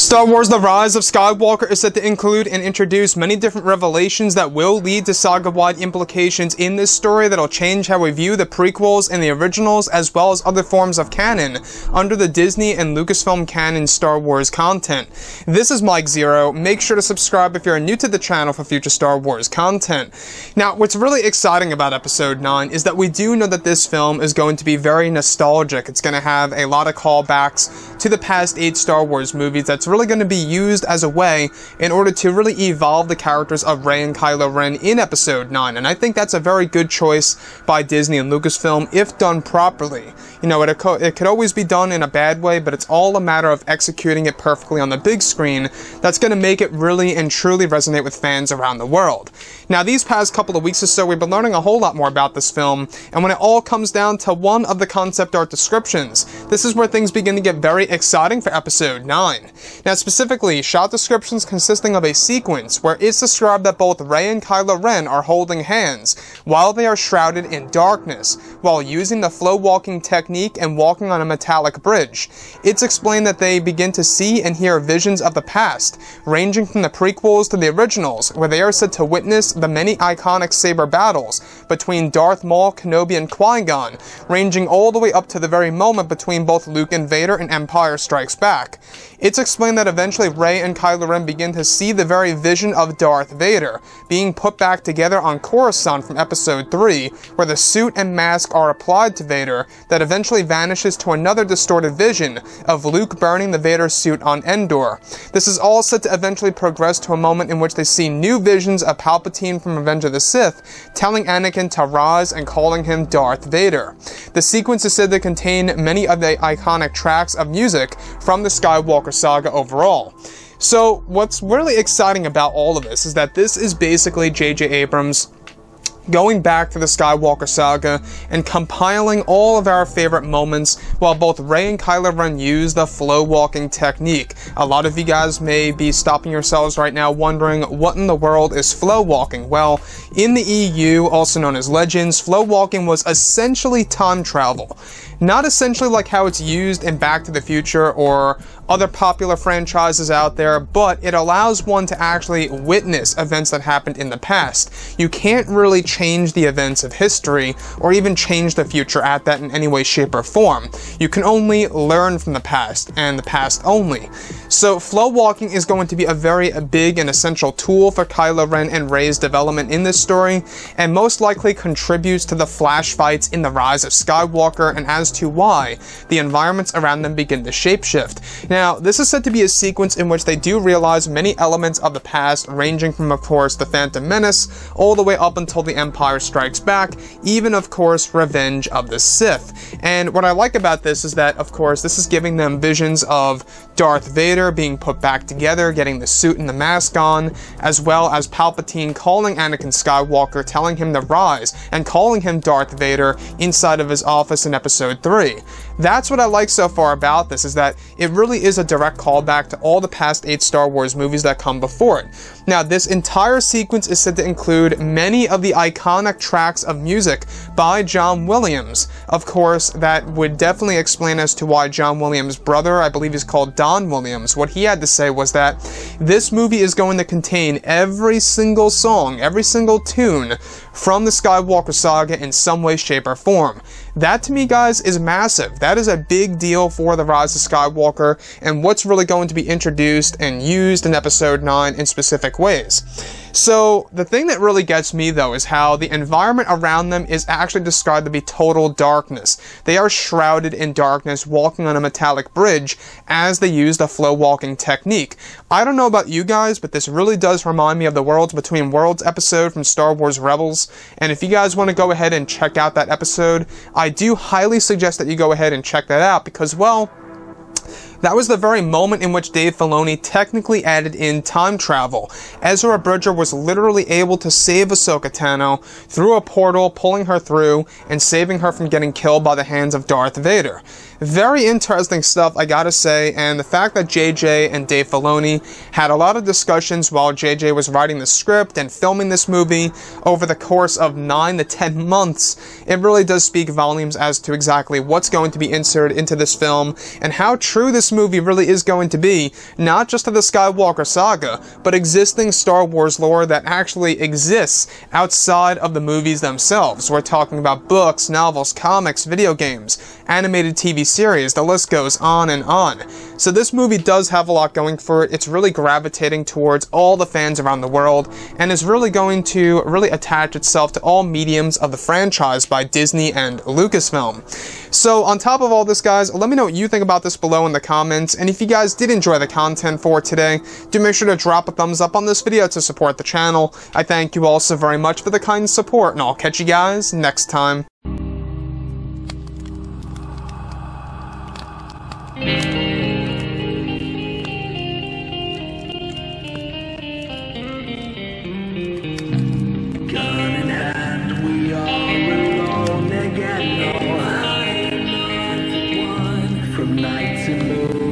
Star Wars The Rise of Skywalker is set to include and introduce many different revelations that will lead to saga-wide implications in this story that'll change how we view the prequels and the originals, as well as other forms of canon under the Disney and Lucasfilm canon Star Wars content. This is Mike Zero. Make sure to subscribe if you're new to the channel for future Star Wars content. Now, what's really exciting about Episode 9 is that we do know that this film is going to be very nostalgic. It's going to have a lot of callbacks to the past 8 Star Wars movies that's really going to be used as a way in order to really evolve the characters of Rey and Kylo Ren in Episode 9, and I think that's a very good choice by Disney and Lucasfilm if done properly. You know, it could always be done in a bad way, but it's all a matter of executing it perfectly on the big screen that's going to make it really and truly resonate with fans around the world. Now, these past couple of weeks or so, we've been learning a whole lot more about this film, and when it all comes down to one of the concept art descriptions, this is where things begin to get very exciting for Episode 9. Now, specifically, shot descriptions consisting of a sequence where it's described that both Rey and Kylo Ren are holding hands while they are shrouded in darkness, while using the flow walking technique and walking on a metallic bridge. It's explained that they begin to see and hear visions of the past, ranging from the prequels to the originals, where they are said to witness the many iconic saber battles between Darth Maul, Kenobi, and Qui-Gon, ranging all the way up to the very moment between both Luke and Vader in Empire Strikes Back. It's explained that eventually Rey and Kylo Ren begin to see the very vision of Darth Vader being put back together on Coruscant from Episode 3, where the suit and mask are applied to Vader that eventually vanishes to another distorted vision of Luke burning the Vader suit on Endor. This is all set to eventually progress to a moment in which they see new visions of Palpatine from Revenge of the Sith telling Anakin to rise and calling him Darth Vader. The sequence is said to contain many of the iconic tracks of music from the Skywalker saga overall. So what's really exciting about all of this is that this is basically J.J. Abrams going back to the Skywalker saga and compiling all of our favorite moments while both Rey and Kylo Ren use the flow walking technique. A lot of you guys may be stopping yourselves right now wondering what in the world is flow walking. Well, in the EU, also known as Legends, flow walking was essentially time travel. Not essentially like how it's used in Back to the Future or other popular franchises out there, but it allows one to actually witness events that happened in the past. You can't really change the events of history or even change the future at that in any way, shape, or form. You can only learn from the past, and the past only. So flow walking is going to be a very big and essential tool for Kylo Ren and Rey's development in this story, and most likely contributes to the flash fights in The Rise of Skywalker and as to why the environments around them begin to shapeshift. Now, this is said to be a sequence in which they do realize many elements of the past, ranging from, of course, The Phantom Menace, all the way up until The Empire Strikes Back, even, of course, Revenge of the Sith. And what I like about this is that, of course, this is giving them visions of Darth Vader being put back together, getting the suit and the mask on, as well as Palpatine calling Anakin Skywalker, telling him to rise, and calling him Darth Vader inside of his office in Episode 3. That's what I like so far about this, is that it really is a direct callback to all the past 8 Star Wars movies that come before it. Now, this entire sequence is said to include many of the iconic tracks of music by John Williams. Of course, that would definitely explain as to why John Williams' brother, I believe he's called Don Williams, what he had to say was that this movie is going to contain every single song, every single tune from the Skywalker saga in some way, shape, or form. That, to me, guys, is massive. That is a big deal for The Rise of Skywalker and what's really going to be introduced and used in Episode 9 in specific ways. So, the thing that really gets me, though, is how the environment around them is actually described to be total darkness. They are shrouded in darkness, walking on a metallic bridge as they use the flow walking technique. I don't know about you guys, but this really does remind me of the Worlds Between Worlds episode from Star Wars Rebels, and if you guys want to go ahead and check out that episode, I do highly suggest that you go ahead and check that out because, well, that was the very moment in which Dave Filoni technically added in time travel. Ezra Bridger was literally able to save Ahsoka Tano through a portal, pulling her through and saving her from getting killed by the hands of Darth Vader. Very interesting stuff, I gotta say, and the fact that JJ and Dave Filoni had a lot of discussions while JJ was writing the script and filming this movie over the course of 9 to 10 months, it really does speak volumes as to exactly what's going to be inserted into this film and how true this movie really is going to be, not just to the Skywalker saga, but existing Star Wars lore that actually exists outside of the movies themselves. We're talking about books, novels, comics, video games, animated TV series, the list goes on and on. So this movie does have a lot going for it. It's really gravitating towards all the fans around the world and is really going to attach itself to all mediums of the franchise by Disney and Lucasfilm. So on top of all this, guys, let me know what you think about this below in the comments, and if you guys did enjoy the content for today, do make sure to drop a thumbs up on this video to support the channel. I thank you all so very much for the kind support, and I'll catch you guys next time. From night to moon.